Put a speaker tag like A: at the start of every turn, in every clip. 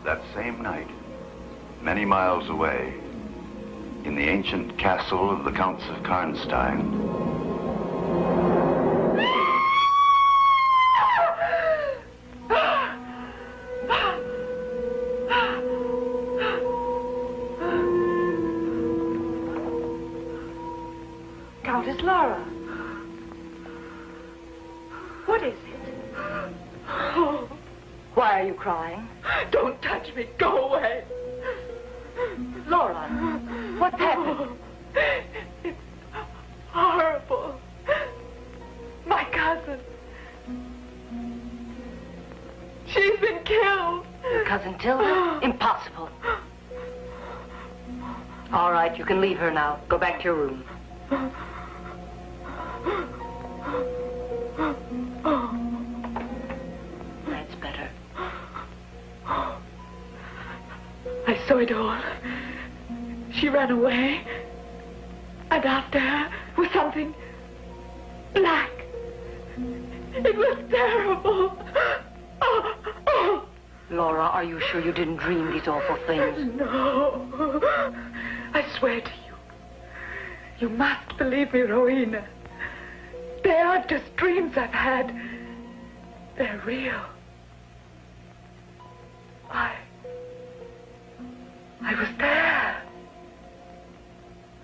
A: That same night, many miles away, in the ancient castle of the Counts of Karnstein,
B: Countess Laura. What is it?
C: Oh,
B: Why are you crying?
C: don't touch me. Go away.
B: Laura, what's happened?
C: It's horrible. My cousin. She's been killed.
B: Your cousin Tilda? Impossible. All right, you can leave her now. Go back to your room. That's better.
C: I saw it all. She ran away. And after her was something black. It was terrible.
B: Laura, are you sure you didn't dream these awful things?
C: No. I swear to you. You must believe me, Rowena. They aren't just dreams I've had. They're real. I was there.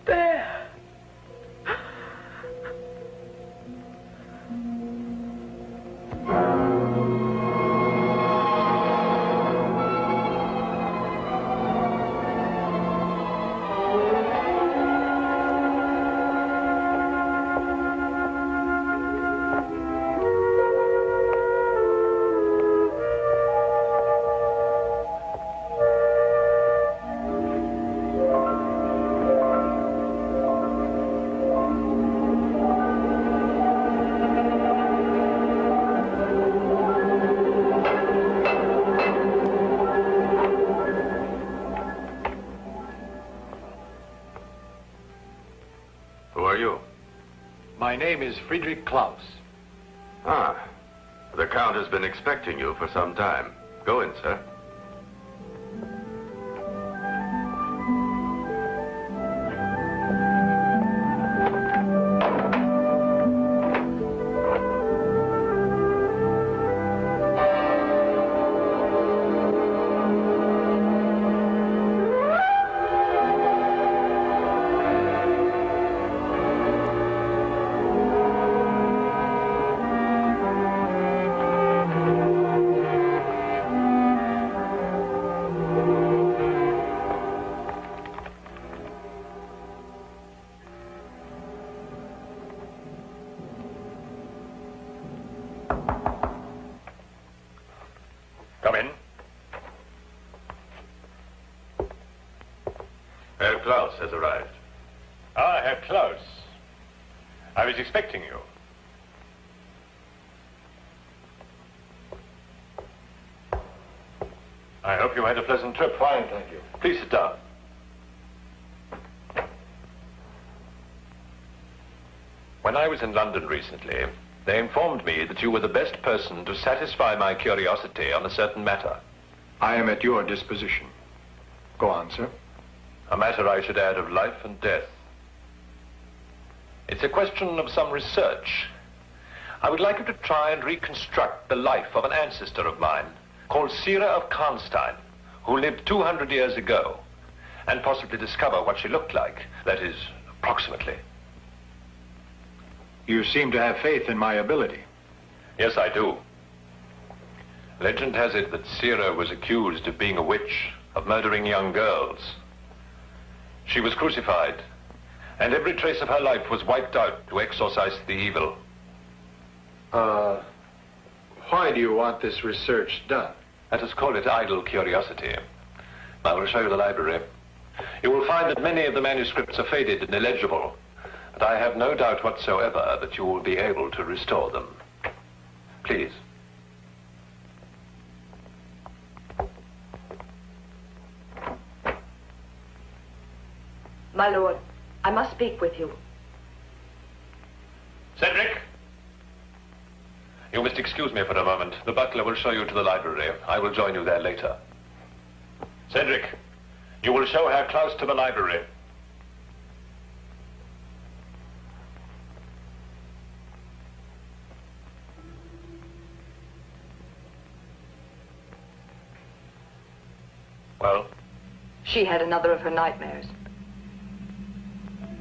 C: There.
D: My name is Friedrich Klaus.
A: Ah, the Count has been expecting you for some time. Go in, sir.
D: Come in.
A: Herr Klaus has arrived.
D: Ah, Herr Klaus. I was expecting you. I hope you had a pleasant trip.
E: Fine, thank you.
D: Please sit down. When I was in London recently, they informed me that you were the best person to satisfy my curiosity on a certain matter.
E: I am at your disposition. Go on, sir.
D: A matter, I should add, of life and death. It's a question of some research. I would like you to try and reconstruct the life of an ancestor of mine called Sira of Karnstein, who lived 200 years ago, and possibly discover what she looked like, that is, approximately.
E: You seem to have faith in my ability.
D: Yes, I do. Legend has it that Sira was accused of being a witch, of murdering young girls. She was crucified, and every trace of her life was wiped out to exorcise the evil.
E: Why do you want this research done?
D: Let us call it idle curiosity. I will show you the library. You will find that many of the manuscripts are faded and illegible, but I have no doubt whatsoever that you will be able to restore them. Please.
B: My lord, I must speak with you.
D: Cedric! You must excuse me for a moment. The butler will show you to the library. I will join you there later. Cedric, you will show Herr Klaus to the library. Well?
B: She had another of her nightmares.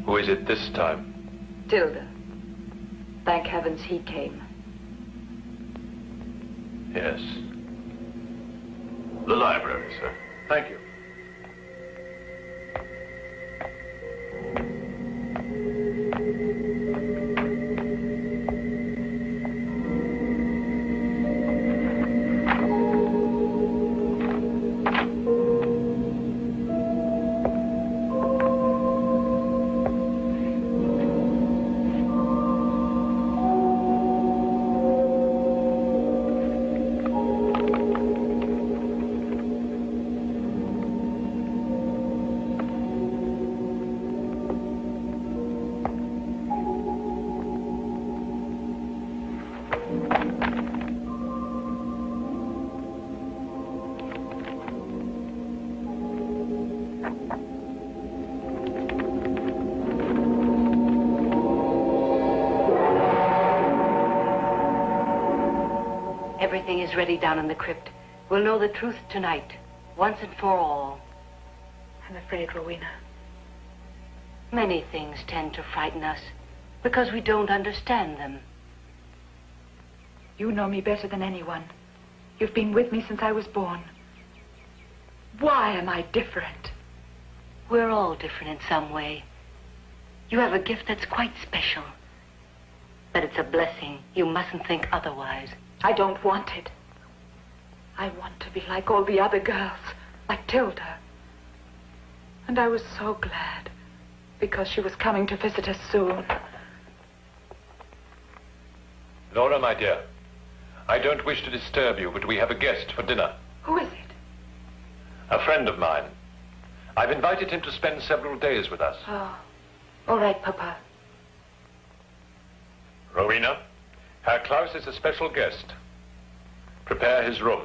D: Who is it this time?
B: Tilda. Thank heavens he came.
D: Yes. The library, sir.
E: Thank you.
B: Everything is ready down in the crypt. We'll know the truth tonight, once and for all.
C: I'm afraid, Rowena.
B: Many things tend to frighten us because we don't understand them.
C: You know me better than anyone. You've been with me since I was born. Why am I different?
B: We're all different in some way. You have a gift that's quite special. But it's a blessing. You mustn't think otherwise.
C: I don't want it. I want to be like all the other girls, like Tilda. And I was so glad, because she was coming to visit us soon.
D: Laura, my dear, I don't wish to disturb you, but we have a guest for dinner.
C: Who is it?
D: A friend of mine. I've invited him to spend several days with us.
C: Oh, all right, Papa.
D: Rowena, Herr Klaus is a special guest. Prepare his room.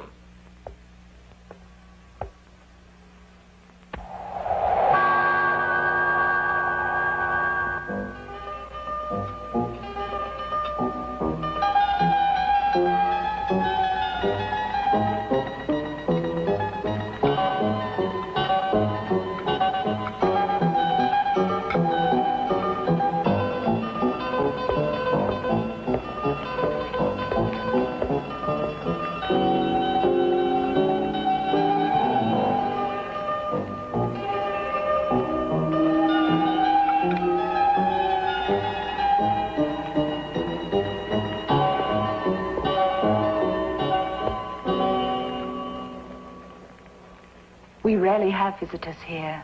C: We rarely have visitors here.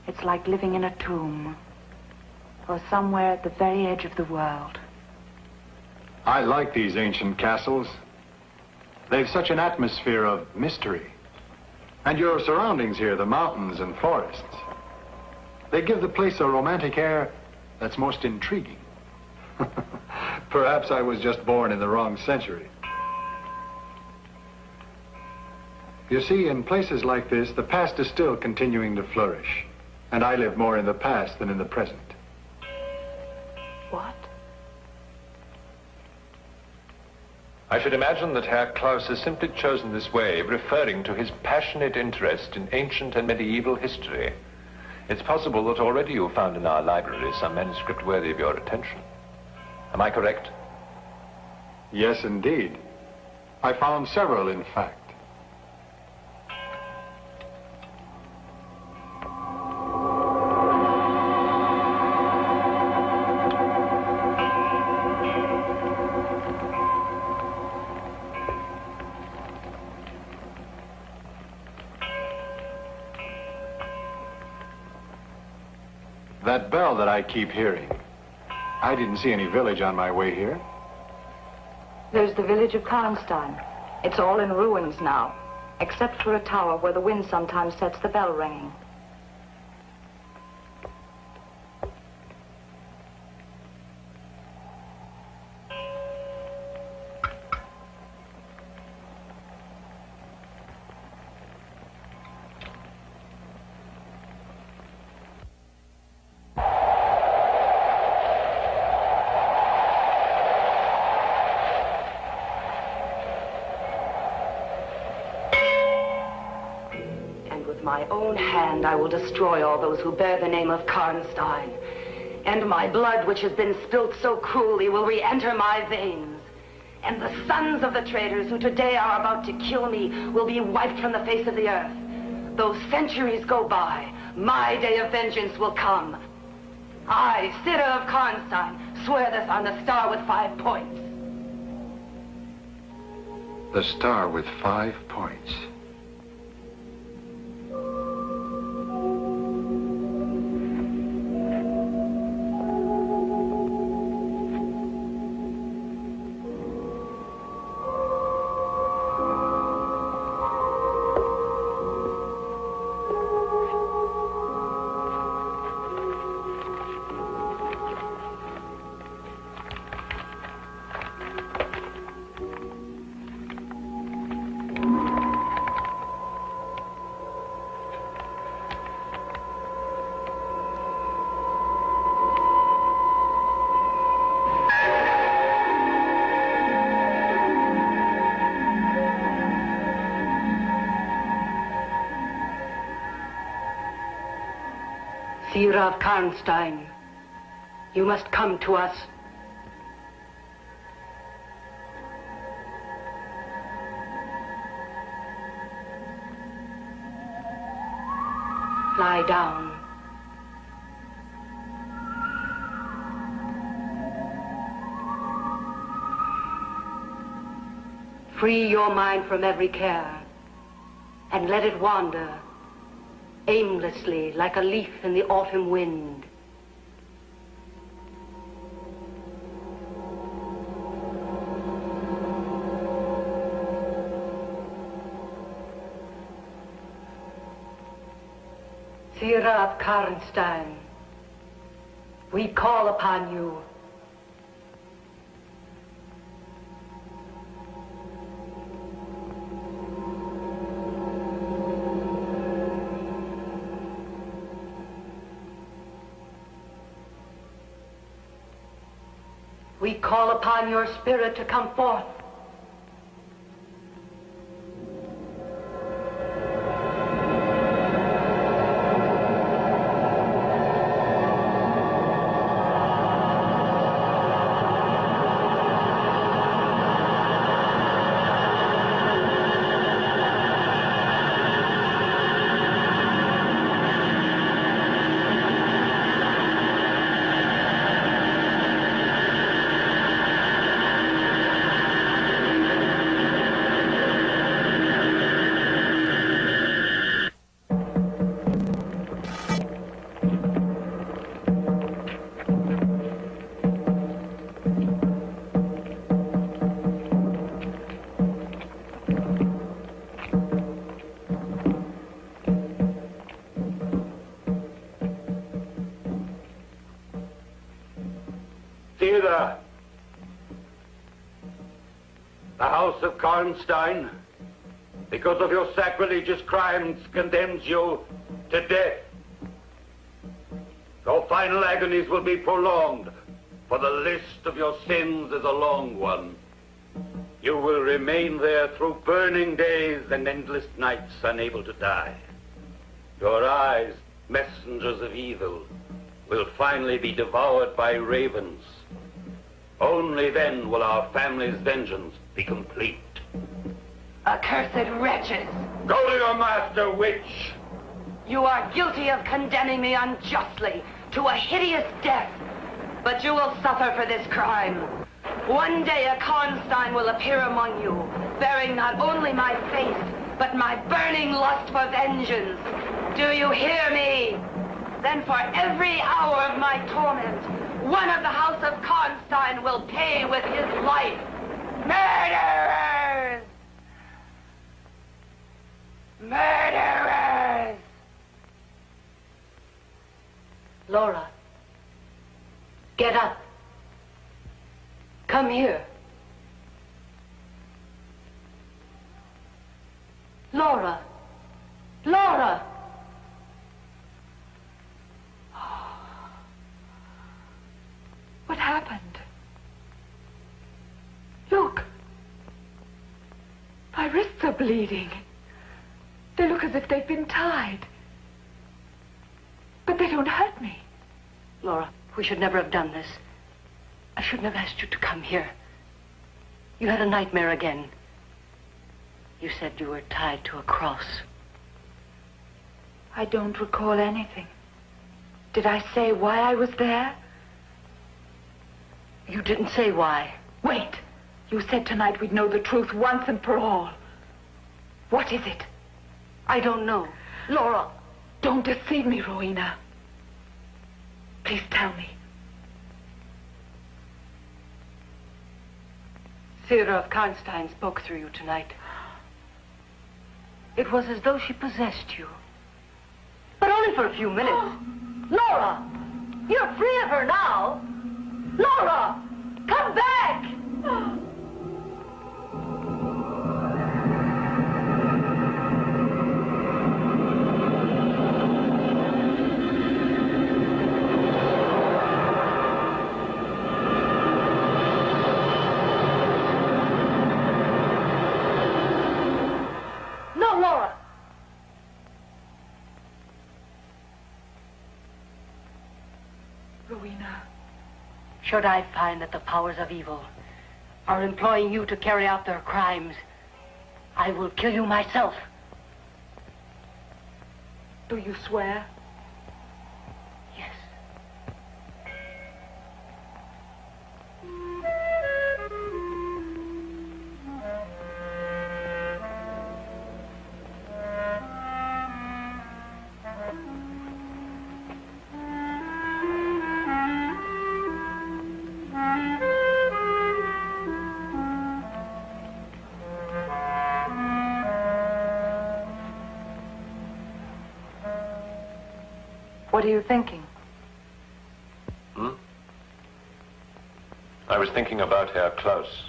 C: It's like living in a tomb, or somewhere at the very edge of the world.
E: I like these ancient castles. They've such an atmosphere of mystery. And your surroundings here, the mountains and forests, they give the place a romantic air that's most intriguing. Perhaps I was just born in the wrong century. You see, in places like this, the past is still continuing to flourish. And I live more in the past than in the present.
C: What?
D: I should imagine that Herr Klaus has simply chosen this way of referring to his passionate interest in ancient and medieval history. It's possible that already you found in our library some manuscript worthy of your attention. Am I correct?
E: Yes, indeed. I found several, in fact. That bell that I keep hearing, I didn't see any village on my way here.
C: There's the village of Karnstein. It's all in ruins now, except for a tower where the wind sometimes sets the bell ringing. My own hand, I will destroy all those who bear the name of Karnstein. And my blood, which has been spilt so cruelly, will re-enter my veins. And the sons of the traitors who today are about to kill me will be wiped from the face of the earth. Though centuries go by, my day of vengeance will come. I, Sitter of Karnstein, swear this on the star with 5 points.
A: The star with 5 points.
B: Seer of Karnstein, you must come to us. Lie down. Free your mind from every care and let it wander aimlessly like a leaf in the autumn wind. Seer of Karnstein, we call upon you. We call upon your spirit to come forth.
F: house of Karnstein, because of your sacrilegious crimes, condemns you to death. Your final agonies will be prolonged, for the list of your sins is a long one. You will remain there through burning days and endless nights, unable to die. Your eyes, messengers of evil, will finally be devoured by ravens. Only then will our family's vengeance be complete.
C: Accursed wretches!
F: Go to your master, witch!
C: You are guilty of condemning me unjustly to a hideous death, but you will suffer for this crime. One day a Karnstein will appear among you, bearing not only my face, but my burning lust for vengeance. Do you hear me? Then for every hour of my torment, one of the house of Karnstein will pay with his life. Murderers! Murderers!
B: Laura, get up. Come here. Laura! Laura!
G: What happened? Look. My wrists are bleeding. They look as if they've been tied. But they don't hurt me.
B: Laura, we should never have done this. I shouldn't have asked you to come here. You had a nightmare again. You said you were tied to a cross.
G: I don't recall anything. Did I say why I was there?
B: You didn't say why.
G: Wait. You said tonight we'd know the truth once and for all. What is it?
B: I don't know.
G: Laura, don't deceive me, Rowena. Please tell me.
B: Theodore of Karnstein spoke through you tonight. It was as though she possessed you. But only for a few minutes. Laura! You're free of her now! Laura! Come back! No, Laura!
G: Rowena.
B: Should I find that the powers of evil are employing you to carry out their crimes, I will kill you myself.
G: Do you swear?
B: Yes. What are you thinking?
D: I was thinking about Herr Klaus.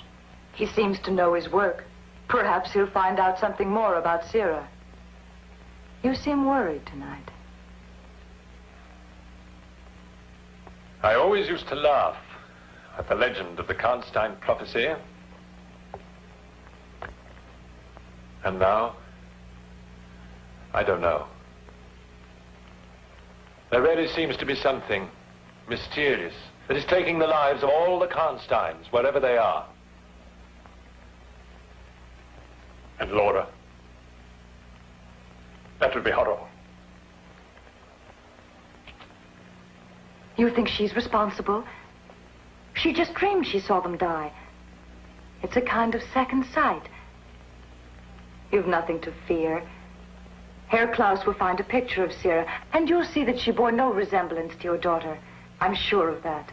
G: He seems to know his work. Perhaps he'll find out something more about Sira. You seem worried tonight.
D: I always used to laugh at the legend of the Karnstein prophecy. And now, I don't know. There really seems to be something mysterious that is taking the lives of all the Karnsteins, wherever they are. And Laura. That would be horrible.
G: You think she's responsible? She just dreamed she saw them die. It's a kind of second sight. You've nothing to fear. Herr Klaus will find a picture of Sira, and you'll see that she bore no resemblance to your daughter. I'm sure of that.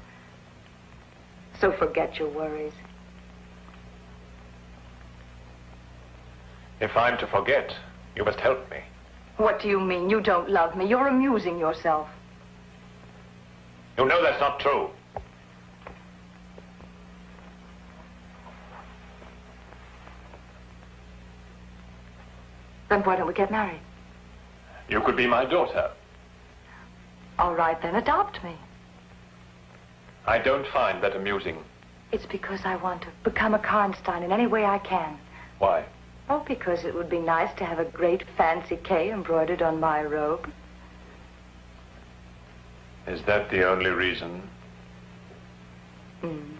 G: So forget your worries.
D: If I'm to forget, you must help me.
G: What do you mean? You don't love me. You're amusing yourself.
D: You know that's not true.
G: Then why don't we get married?
D: You could be my daughter.
G: All right, then adopt me.
D: I don't find that amusing.
G: It's because I want to become a Karnstein in any way I can.
D: Why?
G: Oh, because it would be nice to have a great fancy K embroidered on my robe.
D: Is that the only reason?
G: Mm-hmm.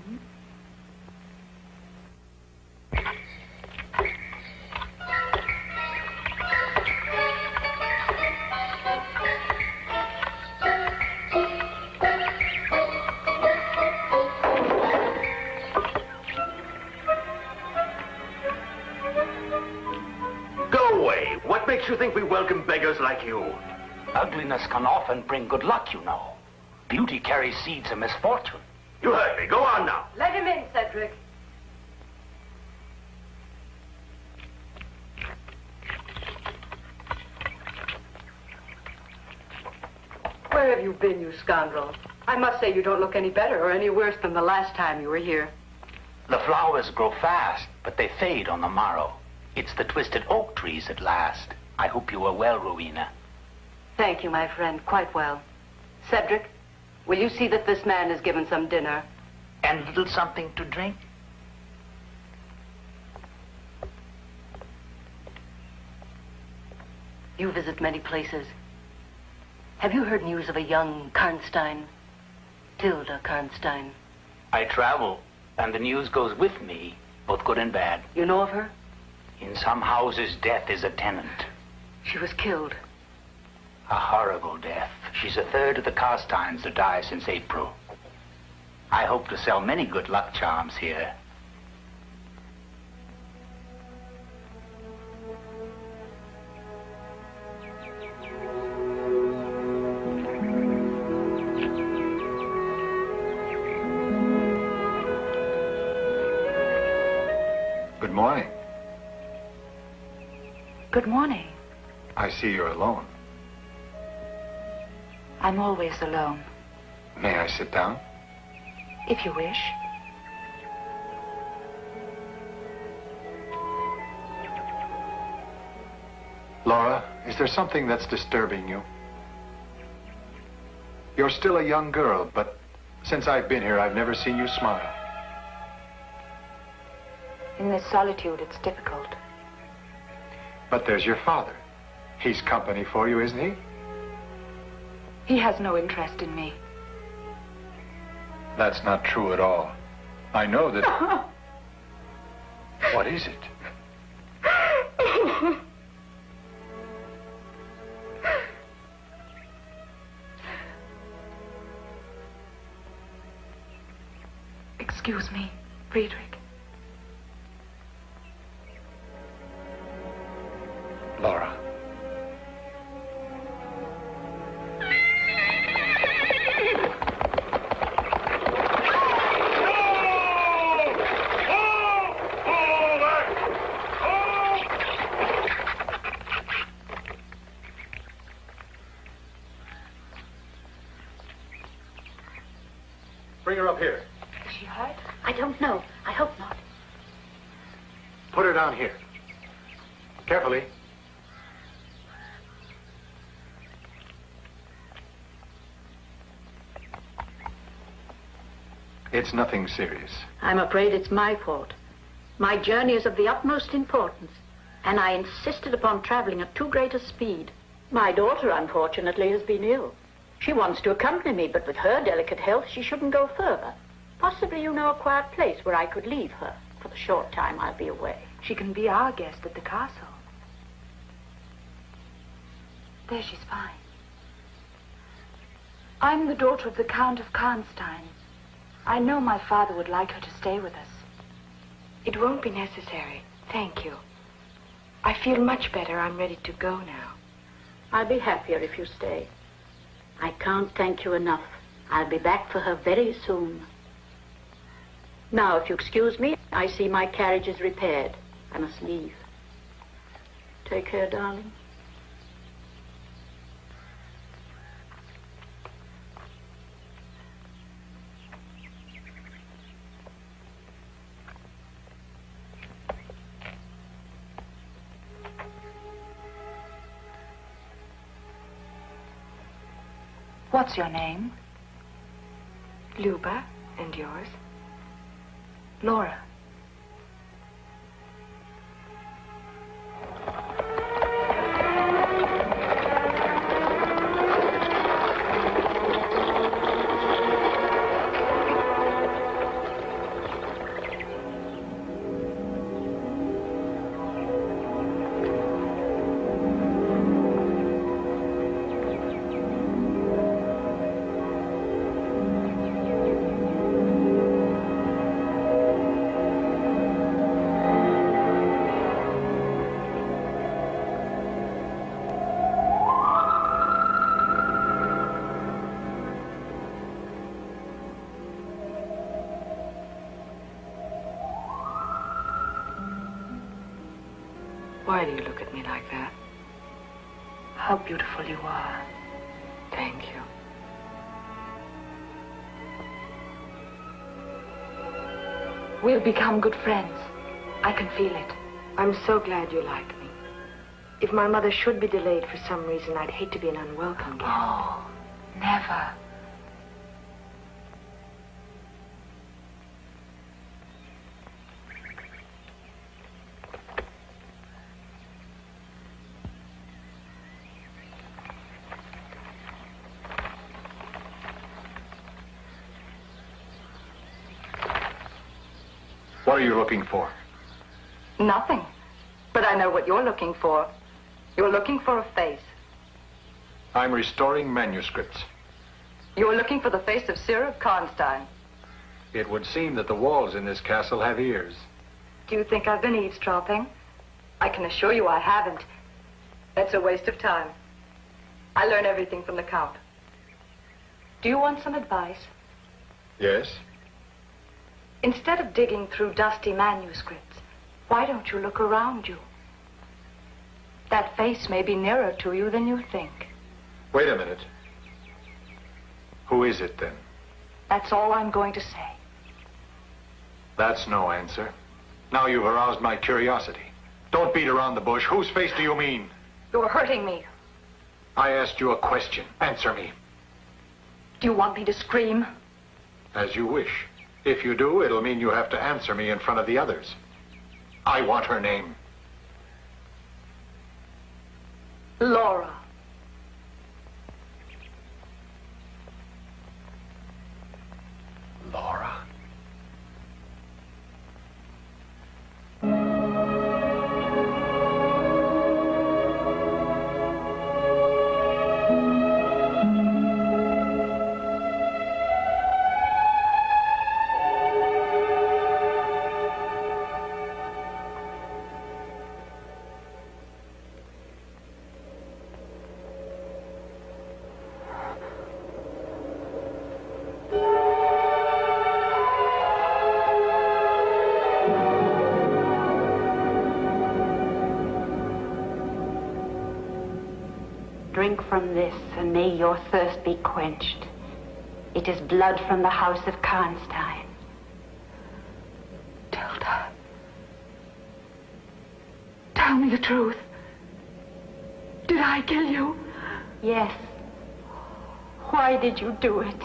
F: What makes you think we welcome beggars like you?
H: Ugliness can often bring good luck, you know. Beauty carries seeds of misfortune.
F: You heard me. Go on now.
B: Let him in, Cedric. Where have you been, you scoundrel? I must say you don't look any better or any worse than the last time you were here.
H: The flowers grow fast, but they fade on the morrow. It's the twisted oak trees that last. I hope you are well, Rowena.
B: Thank you, my friend. Quite well. Cedric, will you see that this man is given some dinner?
H: And a little something to drink?
B: You visit many places. Have you heard news of a young Karnstein? Tilda Karnstein.
H: I travel, and the news goes with me, both good and bad.
B: You know of her?
H: In some houses, death is a tenant.
B: She was killed.
H: A horrible death. She's a third of the Karnsteins to die since April. I hope to sell many good luck charms here.
E: Good morning.
G: Good morning.
E: I see you're alone.
G: I'm always alone,
E: May I sit down?
G: if you wish.
E: Laura, is there something that's disturbing you? You're still a young girl, but since I've been here, I've never seen you smile.
G: In this solitude, it's difficult.
E: But there's your father. He's company for you, isn't he?
G: He has no interest in me.
E: That's not true at all. I know that... What is it?
G: Excuse me, Friedrich.
E: Laura. Bring her up here.
G: Is she hurt?
I: I don't know. I hope not.
E: Put her down here. Carefully. It's nothing serious.
I: I'm afraid it's my fault. My journey is of the utmost importance, and I insisted upon traveling at too great a speed. My daughter, unfortunately, has been ill. She wants to accompany me, but with her delicate health, she shouldn't go further. Possibly you know a quiet place where I could leave her for the short time I'll be away.
G: She can be our guest at the castle. There, she's fine. I'm the daughter of the Count of Karnstein. I know my father would like her to stay with us. It won't be necessary. Thank you. I feel much better. I'm ready to go now.
I: I'll be happier if you stay. I can't thank you enough. I'll be back for her very soon. Now, if you excuse me, I see my carriage is repaired. I must leave. Take care, darling.
G: What's your name?
C: Luba, and yours?
G: Laura.
C: Why do you look at me like that?
G: How beautiful you are.
C: Thank you.
G: We'll become good friends. I can feel it.
C: I'm so glad you like me. If my mother should be delayed for some reason, I'd hate to be an unwelcome guest.
G: Oh, never.
E: What are you looking for?
G: Nothing. But I know what you're looking for. You're looking for a face.
E: I'm restoring manuscripts.
G: You're looking for the face of Cyril of Karnstein.
E: It would seem that the walls in this castle have ears.
G: Do you think I've been eavesdropping? I can assure you I haven't. That's a waste of time. I learn everything from the Count. Do you want some advice?
E: Yes?
G: Instead of digging through dusty manuscripts, why don't you look around you? That face may be nearer to you than you think.
E: Wait a minute. Who is it, then?
G: That's all I'm going to say.
E: That's no answer. Now you've aroused my curiosity. Don't beat around the bush. Whose face do you mean?
G: You're hurting me.
E: I asked you a question. Answer me.
G: Do you want me to scream?
E: As you wish. If you do, it'll mean you have to answer me in front of the others. I want her name.
G: Laura.
E: Laura?
C: Drink from this, and may your thirst be quenched. It is blood from the house of Karnstein.
G: Tilda. Tell me the truth. Did I kill you?
C: Yes.
G: Why did you do it?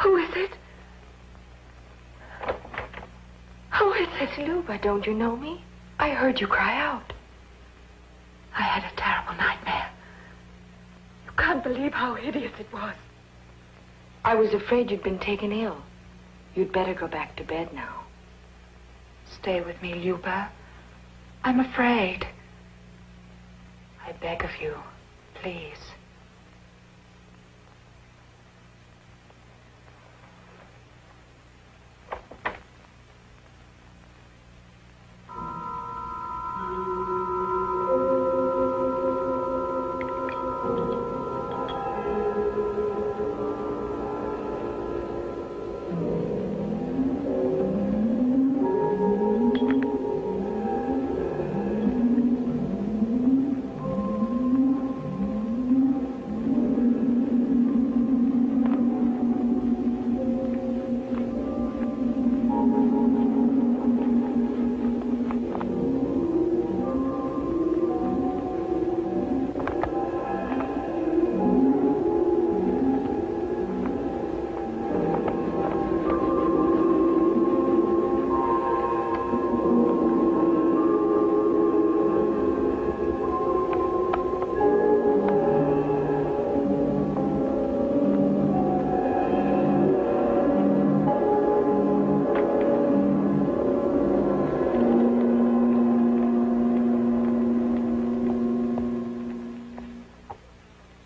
G: Who is it? Who is it? It's Luba. Don't you know me? I heard you cry out. I had a terrible nightmare. You can't believe how hideous it was. I was afraid you'd been taken ill. You'd better go back to bed now. Stay with me, Luba. I'm afraid. I beg of you, please.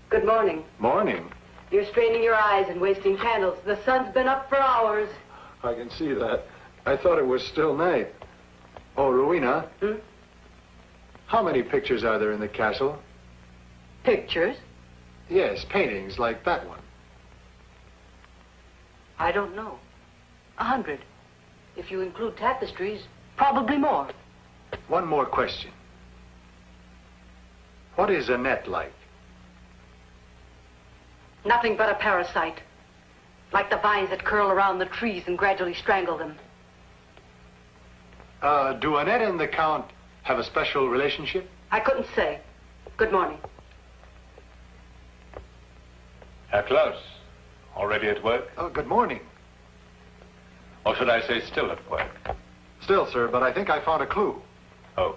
B: Good morning.
E: Morning.
B: You're straining your eyes and wasting candles. The sun's been up for hours.
E: I can see that. I thought it was still night. Oh, Rowena.
B: Hmm?
E: How many pictures are there in the castle?
B: Pictures?
E: Yes, paintings like that one.
B: I don't know. 100. If you include tapestries, probably more.
E: One more question. What is Annette like?
B: Nothing but a parasite. Like the vines that curl around the trees and gradually strangle them.
E: Do Annette and the Count have a special relationship?
B: I couldn't say. Good morning.
D: Herr Klaus, already at work?
E: Oh, good morning.
D: Or should I say still at work?
E: Still, sir, but I think I found a clue.
D: Oh.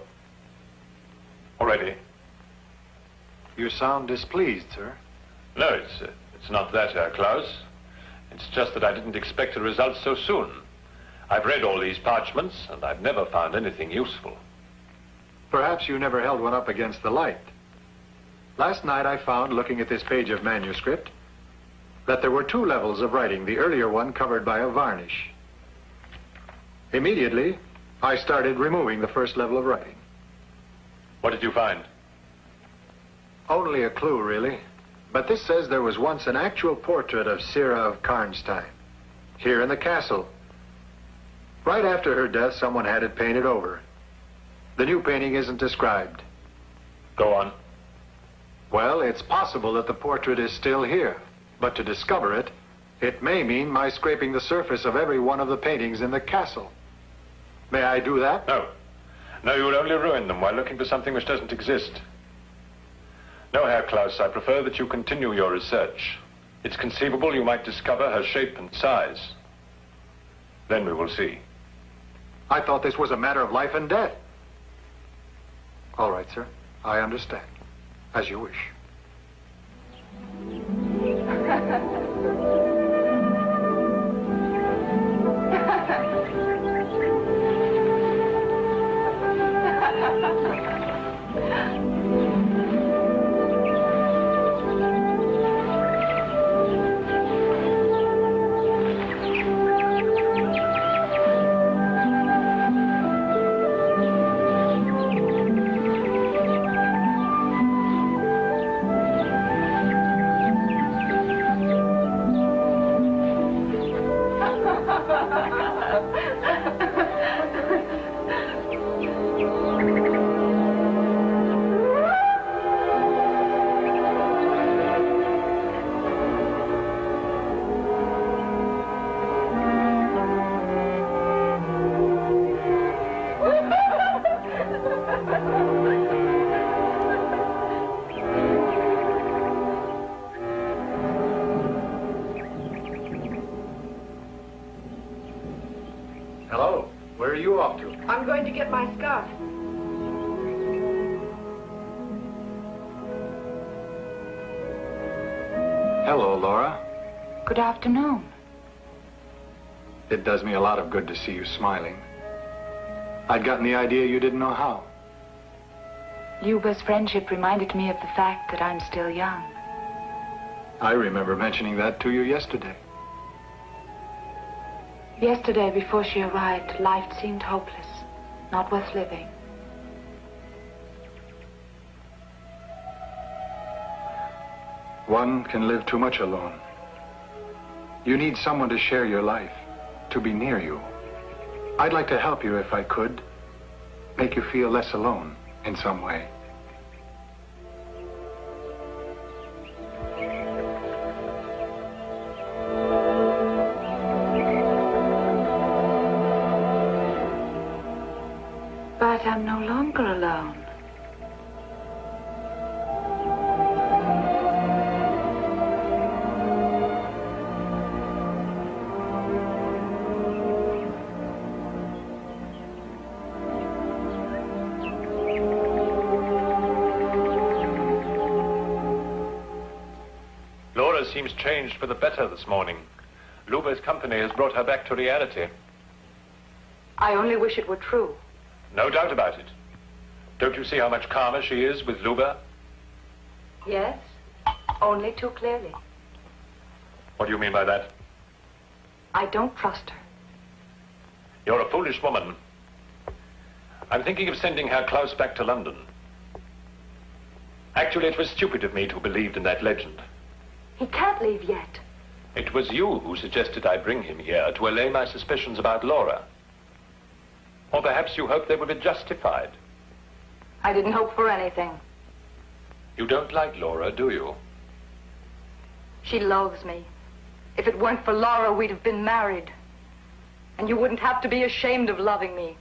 D: Already?
E: You sound displeased, sir.
D: No, it's not that, Herr Klaus. It's just that I didn't expect a result so soon. I've read all these parchments, and I've never found anything useful.
E: Perhaps you never held one up against the light. Last night I found, looking at this page of manuscript, that there were 2 levels of writing, the earlier one covered by a varnish. Immediately, I started removing the first level of writing.
D: What did you find?
E: Only a clue, really. But this says there was once an actual portrait of Sira of Karnstein, here in the castle. Right after her death, someone had it painted over. The new painting isn't described.
D: Go on.
E: Well, it's possible that the portrait is still here. But to discover it, it may mean my scraping the surface of every one of the paintings in the castle. May I do that?
D: No. No, you will only ruin them while looking for something which doesn't exist. No, Herr Klaus, I prefer that you continue your research. It's conceivable you might discover her shape and size. Then we will see.
E: I thought this was a matter of life and death. All right, sir. I understand. As you wish. are you off to?
J: I'm going to get my scarf.
E: Hello, Laura.
G: Good afternoon.
E: It does me a lot of good to see you smiling. I'd gotten the idea you didn't know how.
G: Luba's friendship reminded me of the fact that I'm still young.
E: I remember mentioning that to you yesterday.
G: Yesterday, before she arrived, life seemed hopeless, not worth living.
E: One can live too much alone. You need someone to share your life, to be near you. I'd like to help you if I could, make you feel less alone in some way.
G: But I'm no longer alone.
D: Laura seems changed for the better this morning. Luba's company has brought her back to reality.
G: I only wish it were true.
D: No doubt about it. Don't you see how much calmer she is with Luba?
G: Yes, only too clearly.
D: What do you mean by that?
G: I don't trust her.
D: You're a foolish woman. I'm thinking of sending Herr Klaus back to London. Actually, it was stupid of me to have believed in that legend.
G: He can't leave yet.
D: It was you who suggested I bring him here to allay my suspicions about Laura. Or perhaps you hoped they would be justified.
G: I didn't hope for anything.
D: You don't like Laura, do you?
G: She loathes me. If it weren't for Laura, we'd have been married. And you wouldn't have to be ashamed of loving me.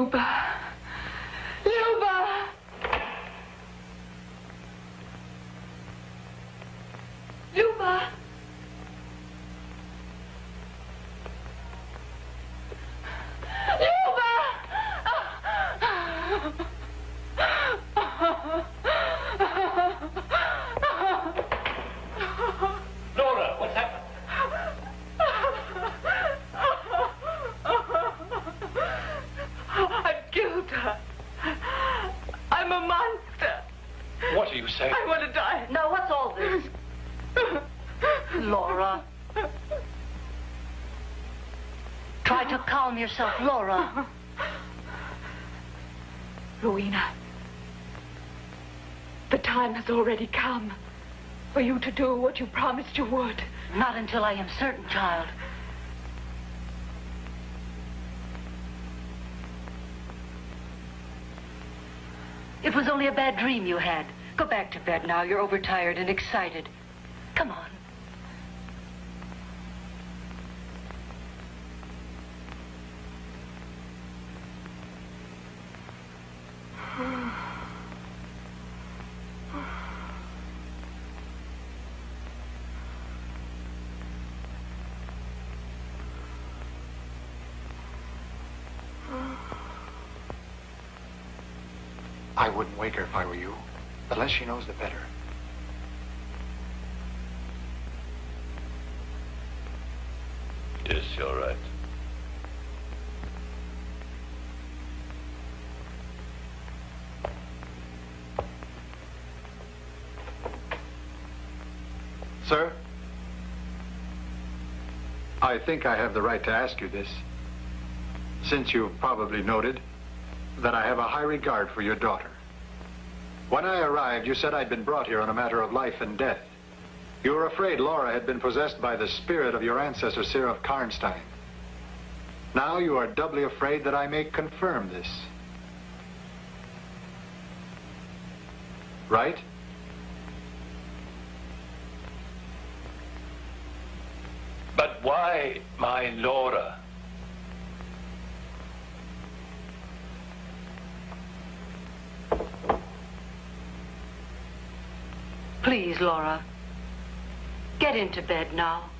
I: Luba. Luba! Luba!
D: Laura, what's happened?
I: I've killed her. I'm a monster.
D: What are you saying?
I: I want to die.
B: Now, what's all this? Laura. Try to calm yourself, Laura.
I: Rowena, the time has already come for you to do what you promised you would.
B: Not until I am certain, child. It was only a bad dream you had. Go back to bed now. You're overtired and excited. Come on.
E: I wouldn't wake her if I were you. The less she knows, the better.
D: Yes, you're right.
E: Sir? I think I have the right to ask you this, since you've probably noted that I have a high regard for your daughter. When I arrived, you said I'd been brought here on a matter of life and death. You were afraid Laura had been possessed by the spirit of your ancestor, Sir of Karnstein. Now you are doubly afraid that I may confirm this. Right?
D: But why my Laura?
B: Please, Laura. Get into bed now.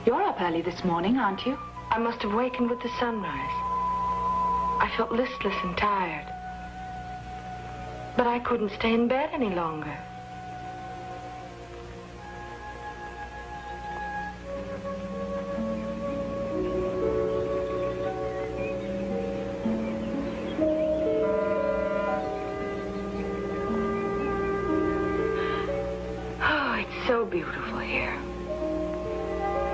I: You're up early this morning, aren't you?
C: I must have wakened with the sunrise. I felt listless and tired. But I couldn't stay in bed any longer. Oh, it's so beautiful here.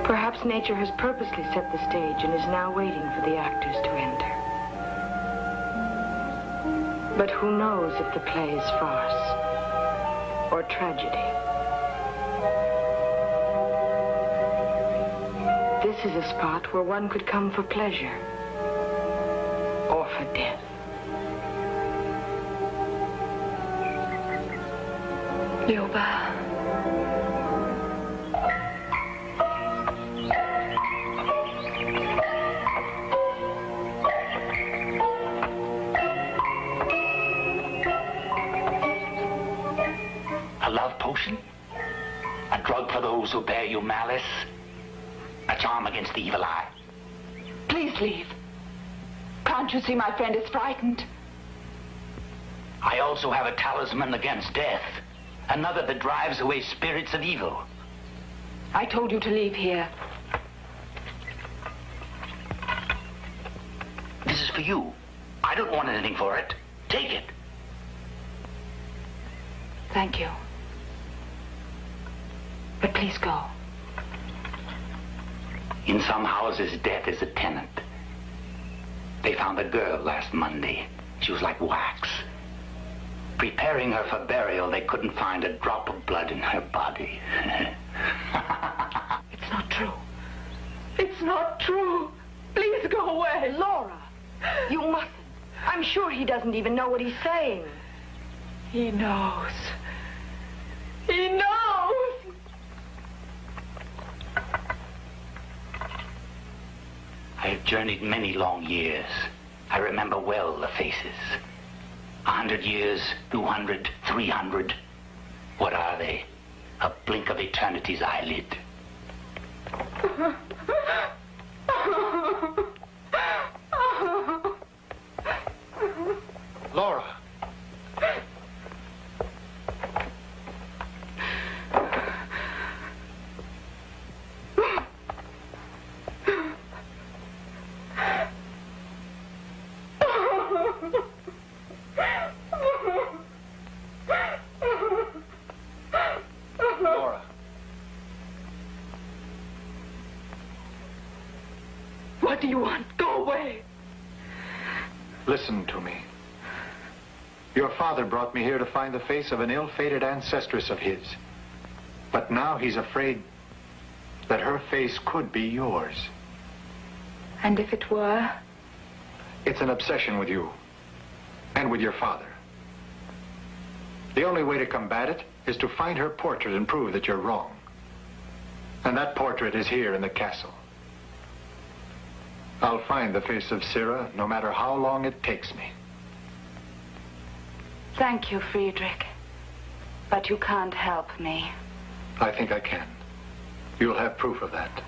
C: Perhaps nature has purposely set the stage and is now waiting for the actors to enter. But who knows if the play is farce or tragedy? This is a spot where one could come for pleasure or for death. Luba.
H: bear you malice. A charm against the evil eye.
I: Please leave. Can't you see my friend is frightened?
H: I also have a talisman against death. Another that drives away spirits of evil.
I: I told you to leave here.
H: This is for you. I don't want anything for it. Take it.
I: Thank you. But please go.
H: In some houses, death is a tenant. They found a girl last Monday. She was like wax. Preparing her for burial, they couldn't find a drop of blood in her body.
I: It's not true. It's not true. Please go away.
G: Laura, you mustn't. I'm sure he doesn't even know what he's saying.
I: He knows. He knows!
H: I have journeyed many long years. I remember well the faces. 100 years, 200, 300. What are they? A blink of eternity's eyelid.
E: Laura. Laura.
I: What do you want? Go away.
E: Listen to me. Your father brought me here to find the face of an ill-fated ancestress of his. But now he's afraid that her face could be yours.
I: And if it were?
E: It's an obsession with you. And with your father. The only way to combat it is to find her portrait and prove that you're wrong. And that portrait is here in the castle. I'll find the face of Sira, no matter how long it takes me.
C: Thank you, Friedrich. But you can't help me.
E: I think I can. You'll have proof of that.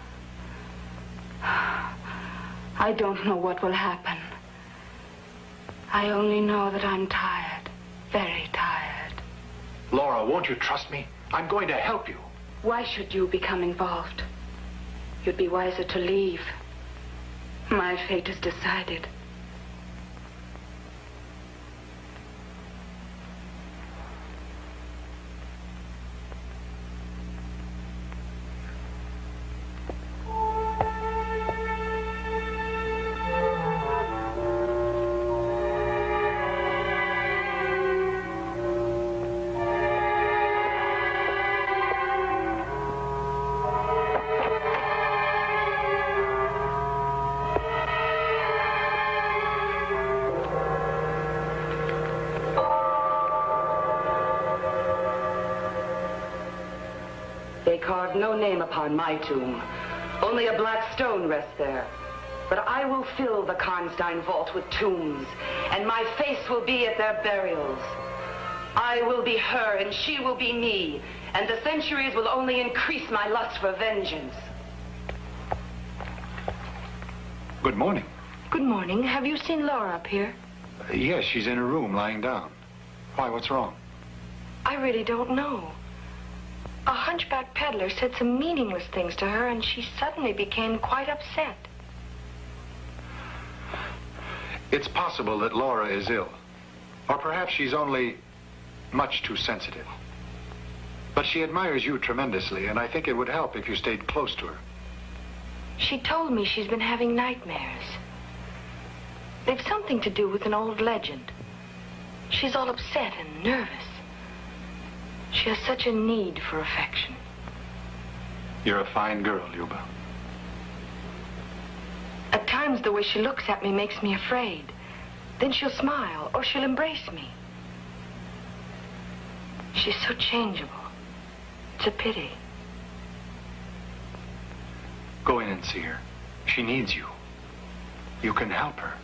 C: I don't know what will happen. I only know that I'm tired. Very tired.
E: Laura, won't you trust me? I'm going to help you.
C: Why should you become involved? You'd be wiser to leave. My fate is decided. They carved no name upon my tomb. Only a black stone rests there. But I will fill the Karnstein vault with tombs, and my face will be at their burials. I will be her, and she will be me, and the centuries will only increase my lust for vengeance.
E: Good morning.
G: Good morning. Have you seen Laura up here?
E: Yes, she's in her room, lying down. Why, what's wrong?
G: I really don't know. A hunchback peddler said some meaningless things to her, and she suddenly became quite upset.
E: It's possible that Laura is ill. Or perhaps she's only much too sensitive. But she admires you tremendously, and I think it would help if you stayed close to her.
G: She told me she's been having nightmares. They've something to do with an old legend. She's all upset and nervous. She has such a need for affection.
E: You're a fine girl, Luba.
G: At times, the way she looks at me makes me afraid. Then she'll smile, or she'll embrace me. She's so changeable. It's a pity.
E: Go in and see her. She needs you. You can help her.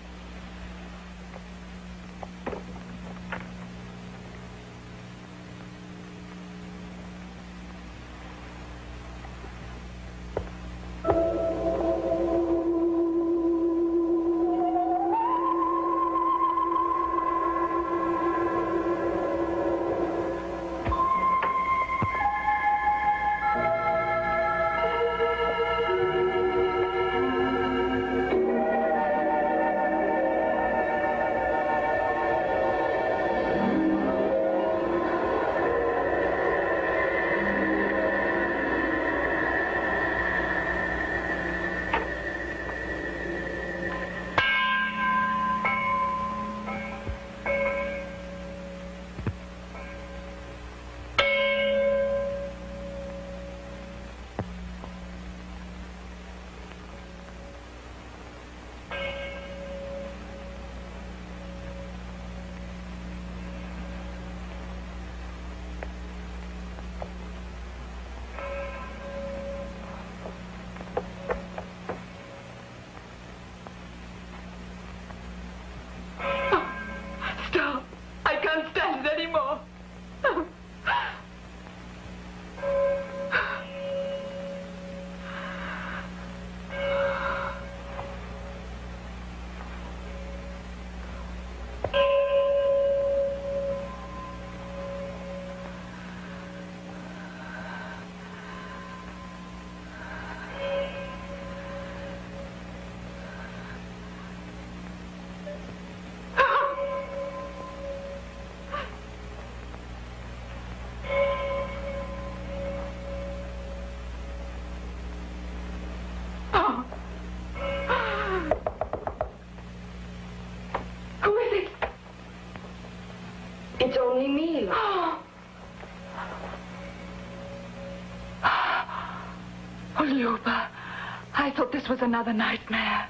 G: I thought this was another nightmare.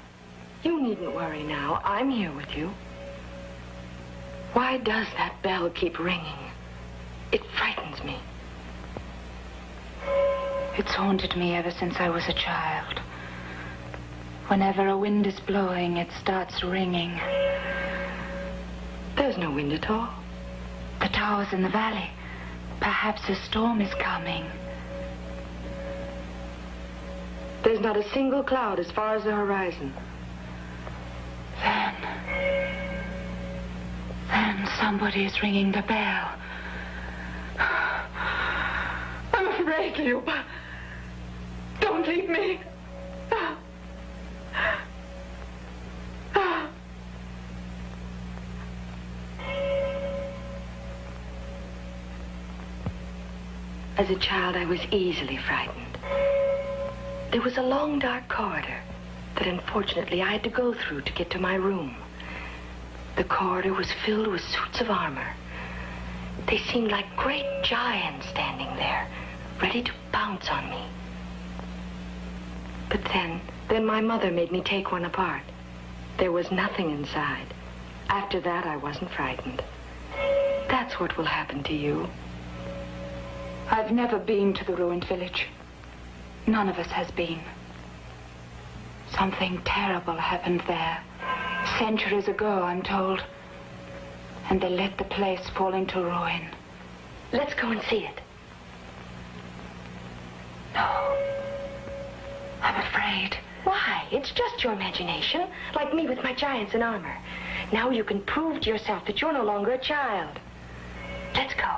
B: You needn't worry now. I'm here with you. Why does that bell keep ringing? It frightens me.
G: It's haunted me ever since I was a child. Whenever a wind is blowing, it starts ringing.
B: There's no wind at all.
G: The tower's in the valley. Perhaps a storm is coming.
B: There's not a single cloud as far as the horizon.
G: Then somebody is ringing the bell. I'm afraid, Luba. Don't leave me.
B: As a child, I was easily frightened. There was a long, dark corridor that unfortunately I had to go through to get to my room. The corridor was filled with suits of armor. They seemed like great giants standing there, ready to pounce on me. But then my mother made me take one apart. There was nothing inside. After that, I wasn't frightened. That's what will happen to you.
G: I've never been to the ruined village. None of us has been. Something terrible happened there. Centuries ago, I'm told. And they let the place fall into ruin.
B: Let's go and see it.
G: No. I'm afraid.
B: Why? It's just your imagination, like me with my giants in armor. Now you can prove to yourself that you're no longer a child. Let's go.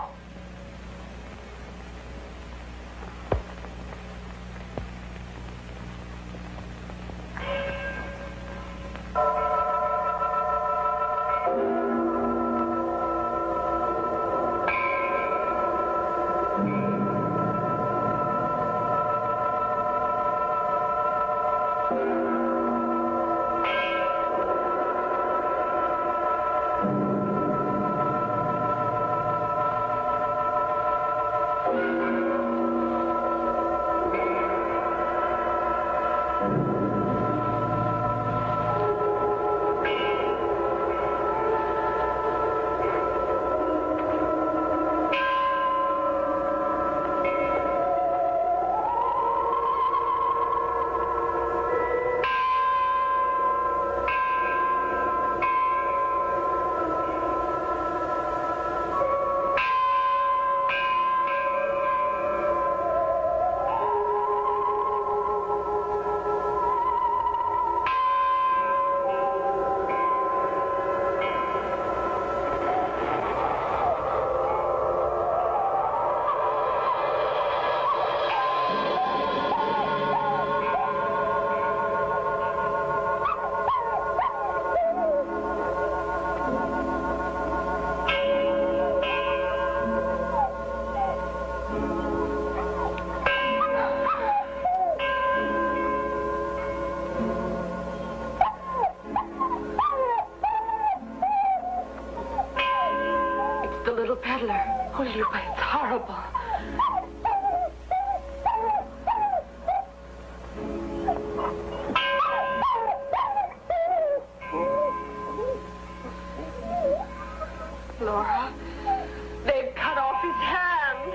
G: Oh, Luba, it's horrible. Laura, they've cut off his hand.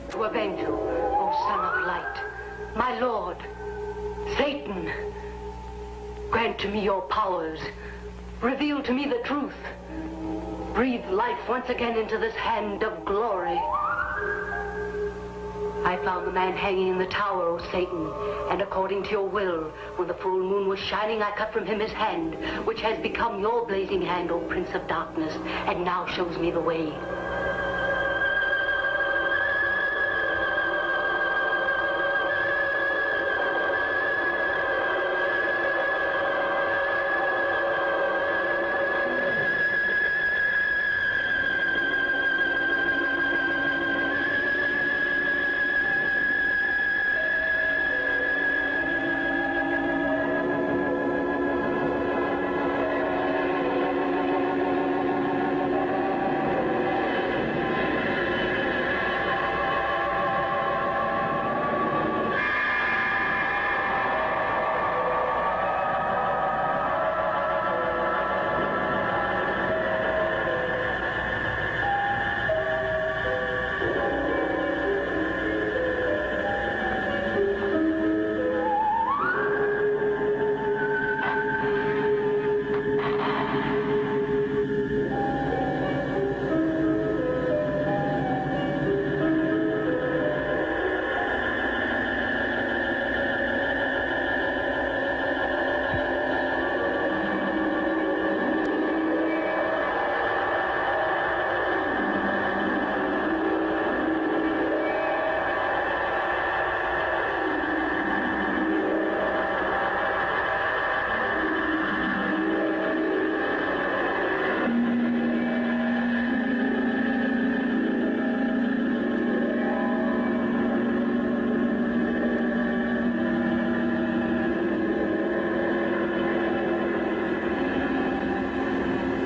B: To avenge you, O Son of Light, my Lord, Satan, grant to me your powers. Reveal to me the truth. Breathe life once again into this hand of glory. I found the man hanging in the tower, O Satan, and according to your will, when the full moon was shining, I cut from him his hand, which has become your blazing hand, O Prince of Darkness, and now shows me the way.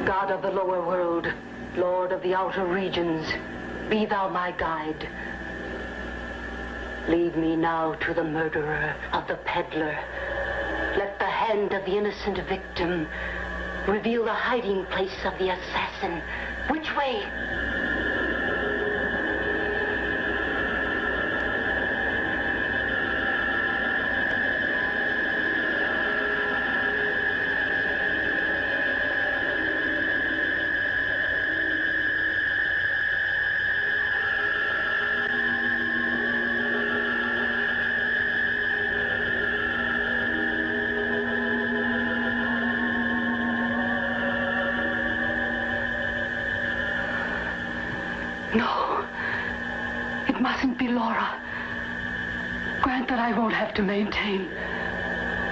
C: God of the lower world, Lord of the outer regions, be thou my guide. Lead me now to the murderer of the peddler. Let the hand of the innocent victim reveal the hiding place of the assassin. Which way?
B: No, it mustn't be Laura. Grant that I won't have to maintain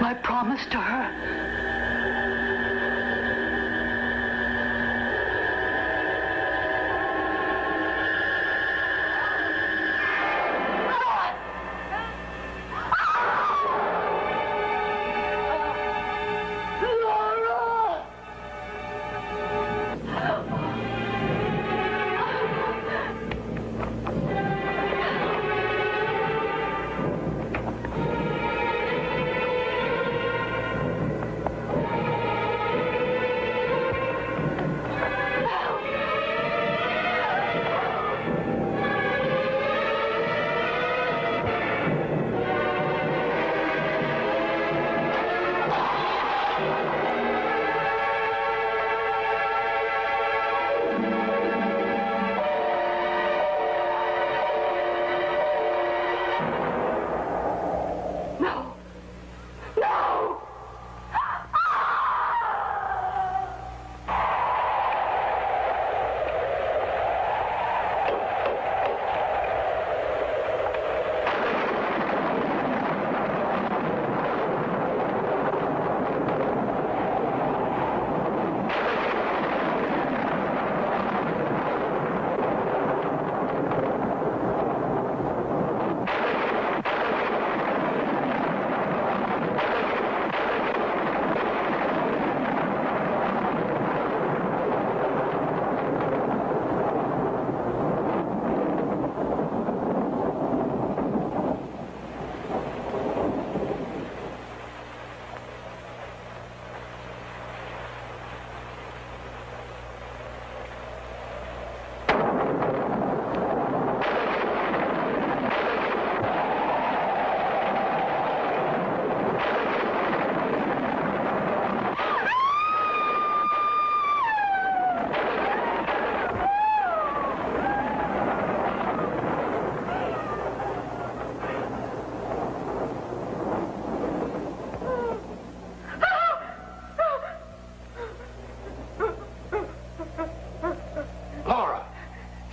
B: my promise to her.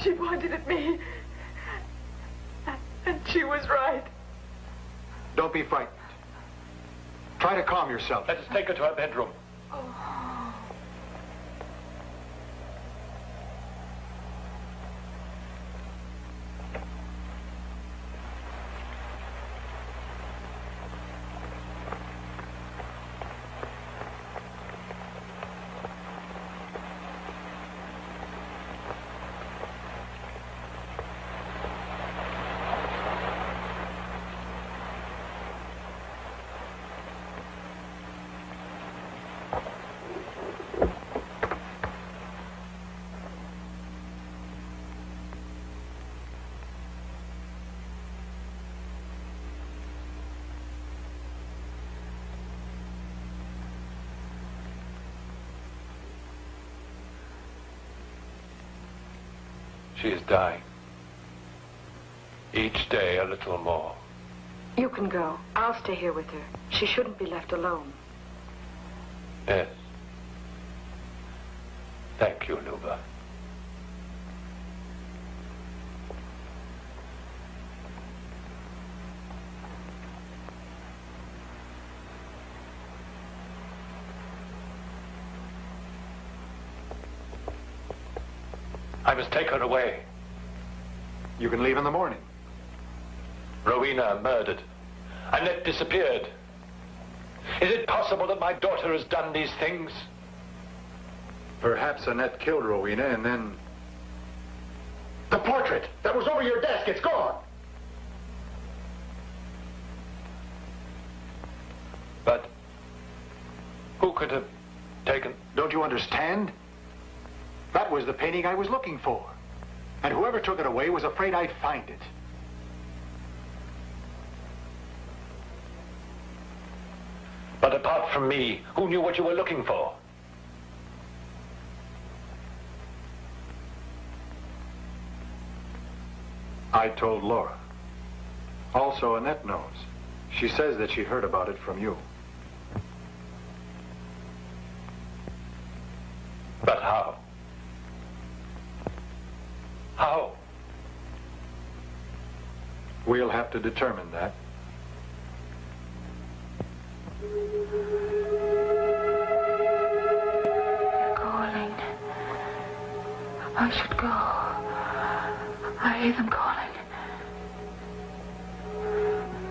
J: She pointed at me. And she was right.
E: Don't be frightened. Try to calm yourself.
D: Let us take her to her bedroom. She is dying. Each day a little more.
B: You can go. I'll stay here with her. She shouldn't be left alone.
D: Yes. Thank you, Luba. I must take her away.
E: You can leave in the morning.
D: Rowena murdered. Annette disappeared. Is it possible that my daughter has done these things?
E: Perhaps Annette killed Rowena and then...
K: The portrait that was over your desk, it's gone.
D: But who could have taken...
E: Don't you understand? That was the painting I was looking for. And whoever took it away was afraid I'd find it.
D: But apart from me, who knew what you were looking for?
E: I told Laura. Also, Annette knows. She says that she heard about it from you.
D: But how? How?
E: We'll have to determine that.
I: They're calling. I should go. I hear them calling.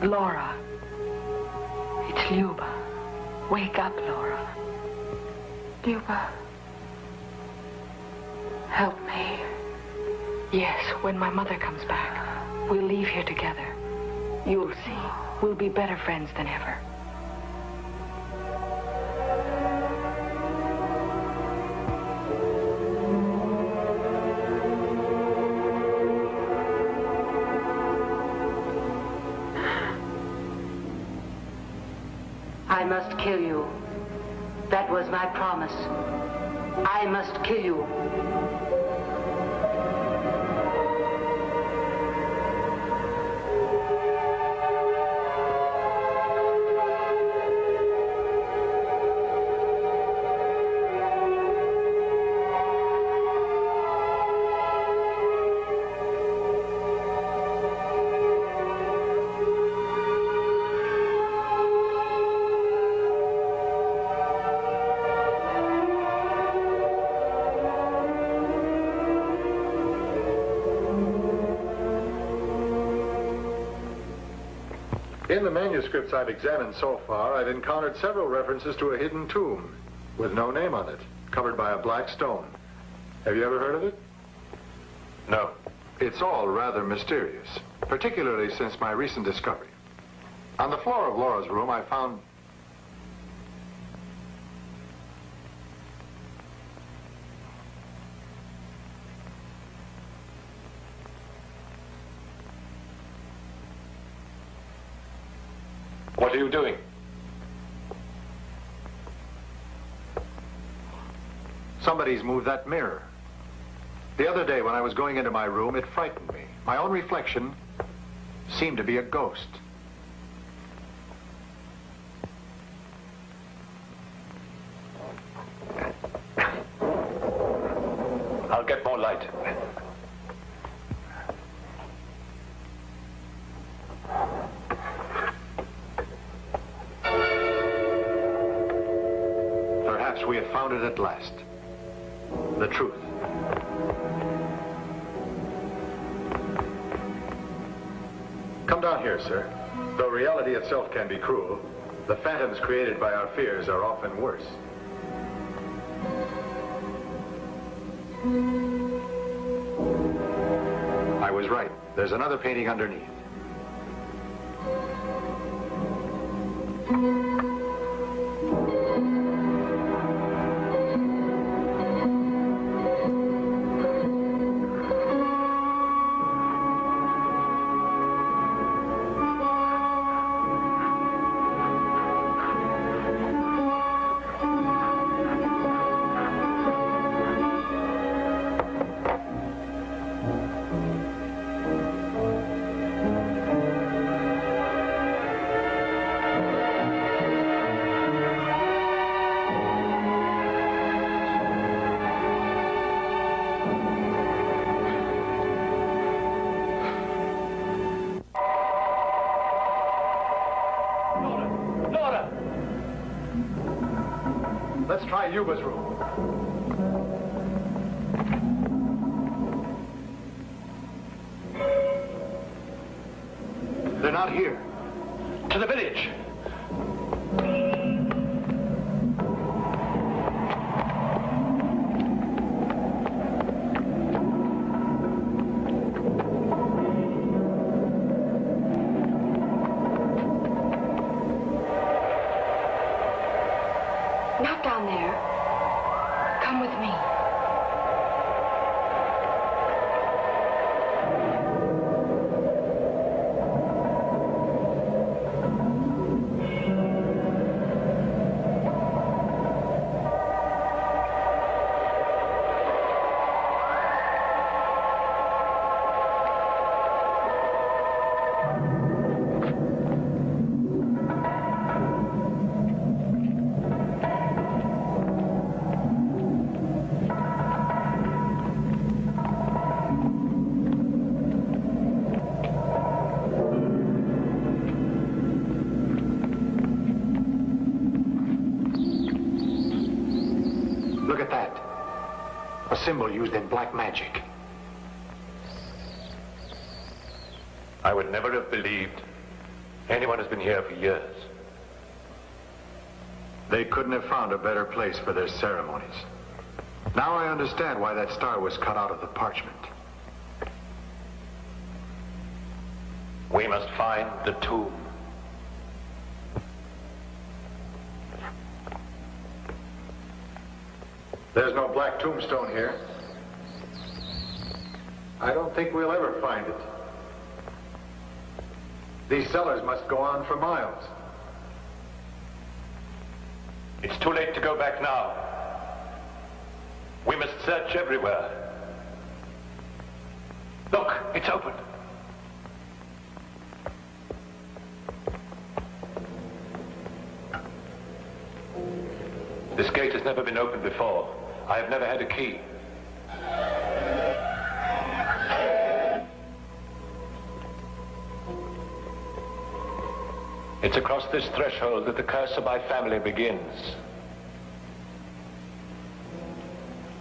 B: Laura. It's Luba. Wake up, Laura.
I: Luba. Help me.
B: Yes, when my mother comes back, we'll leave here together. You'll see. We'll be better friends than ever.
C: I must kill you. That was my promise. I must kill you.
E: In the manuscripts I've examined so far, I've encountered several references to a hidden tomb with no name on it, covered by a black stone. Have you ever heard of it?
D: No.
E: It's all rather mysterious, particularly since my recent discovery. On the floor of Laura's room, I found...
D: What are you doing?
E: Somebody's moved that mirror. The other day when I was going into my room, it frightened me. My own reflection seemed to be a ghost.
D: I'll get more light.
E: Perhaps we have found it at last. The truth. Come down here, sir. Though reality itself can be cruel, the phantoms created by our fears are often worse. I was right. There's another painting underneath. Let's try Yuba's room. They're not here.
D: To the village.
B: Come with me.
E: Look at that. A symbol used in black magic.
D: I would never have believed anyone has been here for years.
E: They couldn't have found a better place for their ceremonies. Now I understand why that star was cut out of the parchment.
D: We must find the tomb.
E: There's no black tombstone here. I don't think we'll ever find it. These cellars must go on for miles.
D: It's too late to go back now. We must search everywhere. Look, it's open. This gate has never been opened before. I have never had a key. It's across this threshold that the curse of my family begins.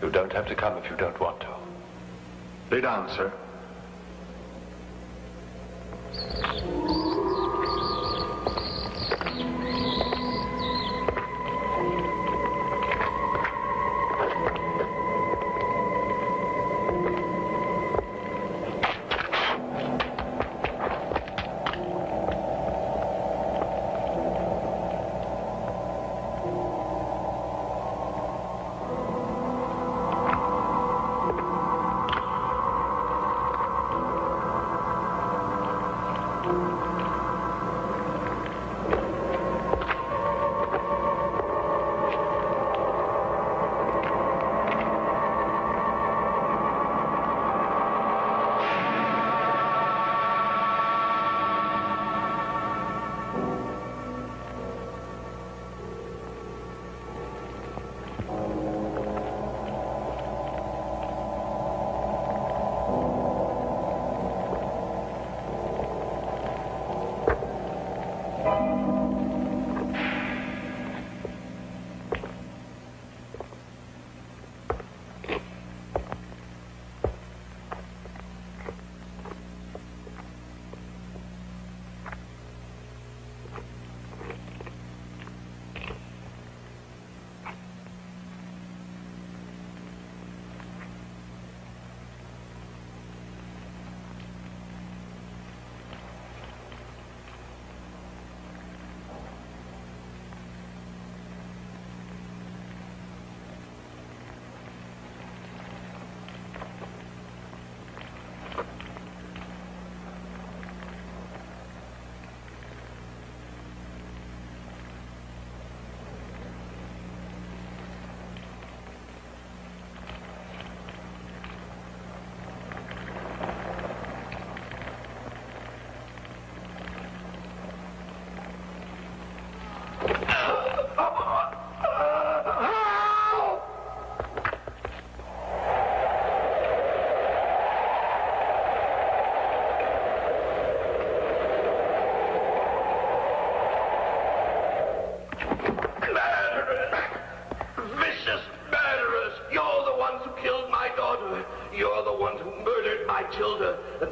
D: You don't have to come if you don't want to.
E: Lead on, sir.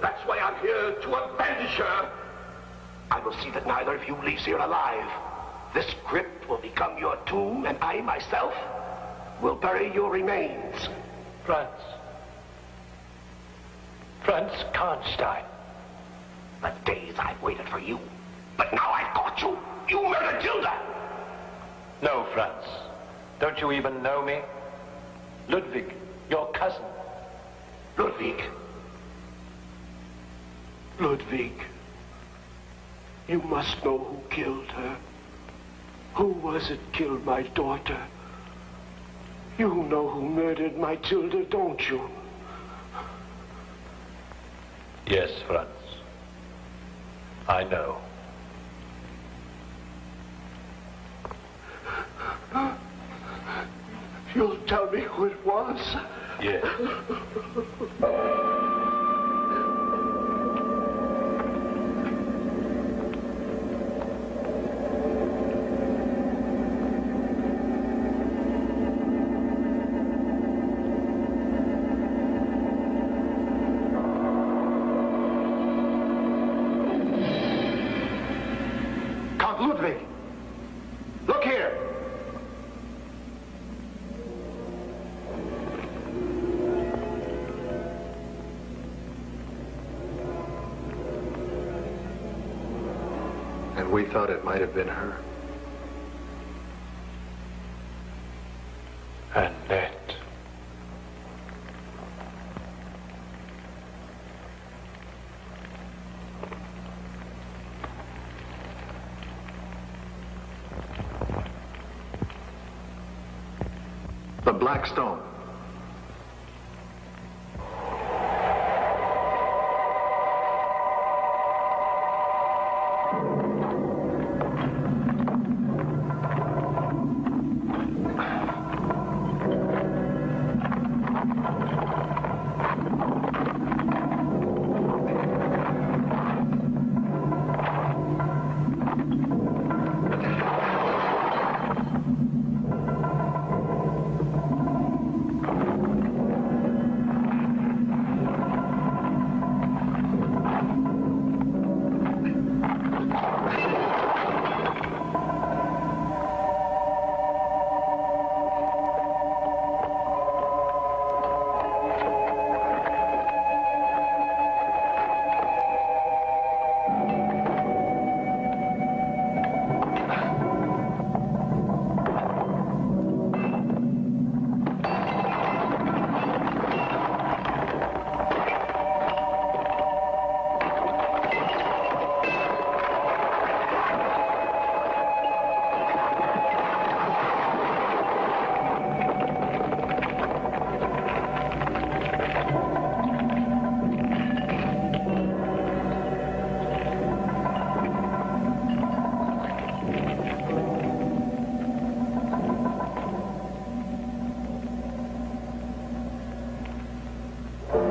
K: That's why I'm here to avenge her. I will see that neither of you leaves here alive. This crypt will become your tomb, and I myself will bury your remains.
D: Franz Karnstein.
K: The days I've waited for you. But now I've caught you. You murdered Gilda.
D: No, Franz. Don't you even know me? Ludwig, your cousin.
K: Ludwig. Ludwig. You must know who killed her. Who was it killed my daughter? You know who murdered my Tilda, don't you?
D: Yes, Franz. I know.
K: You'll tell me who it was?
D: Yes.
K: Count Ludwig! Look here!
E: And we thought it might have been her.
D: Annette.
E: The Black Stone.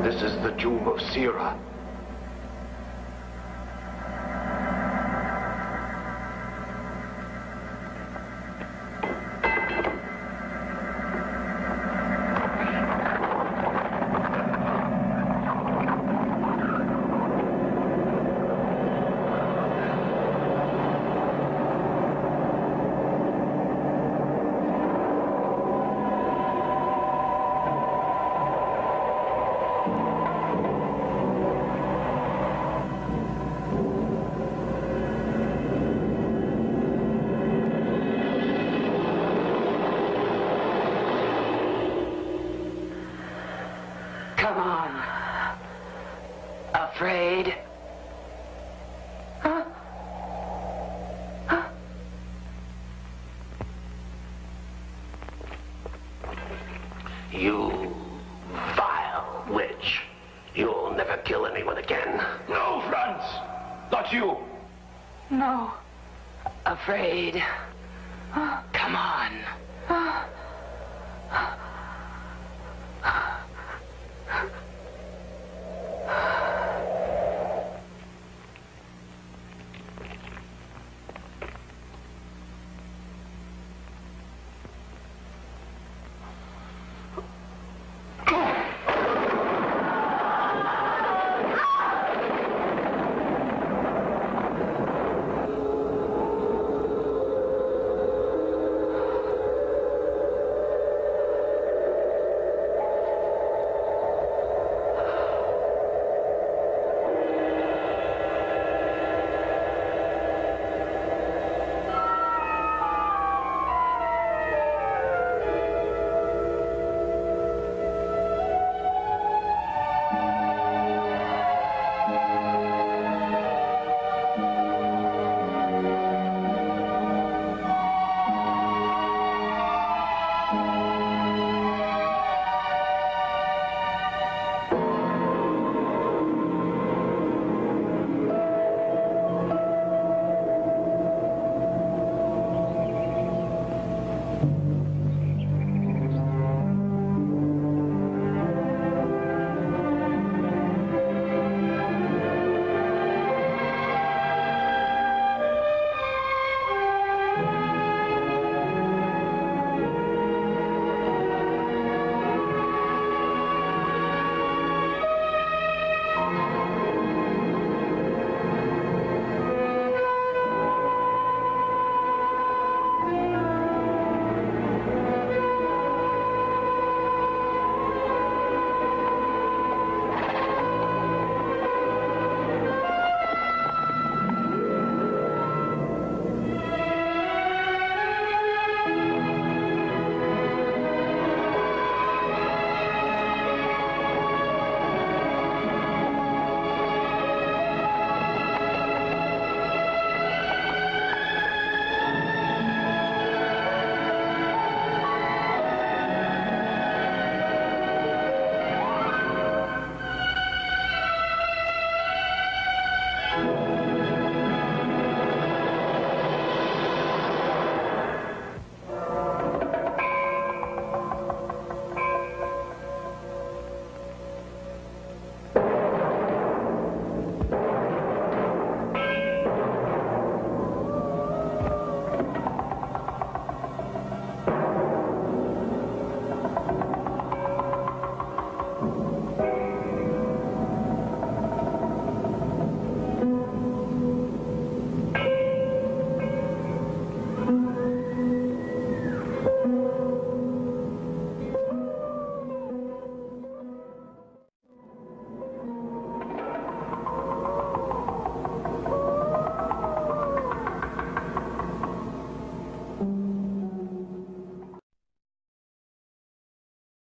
K: This is the tomb of Sira.
C: Come on. Afraid? Huh? Huh?
K: You vile witch. You'll never kill anyone again.
D: No, Franz! Not you!
C: No. Afraid? Come on.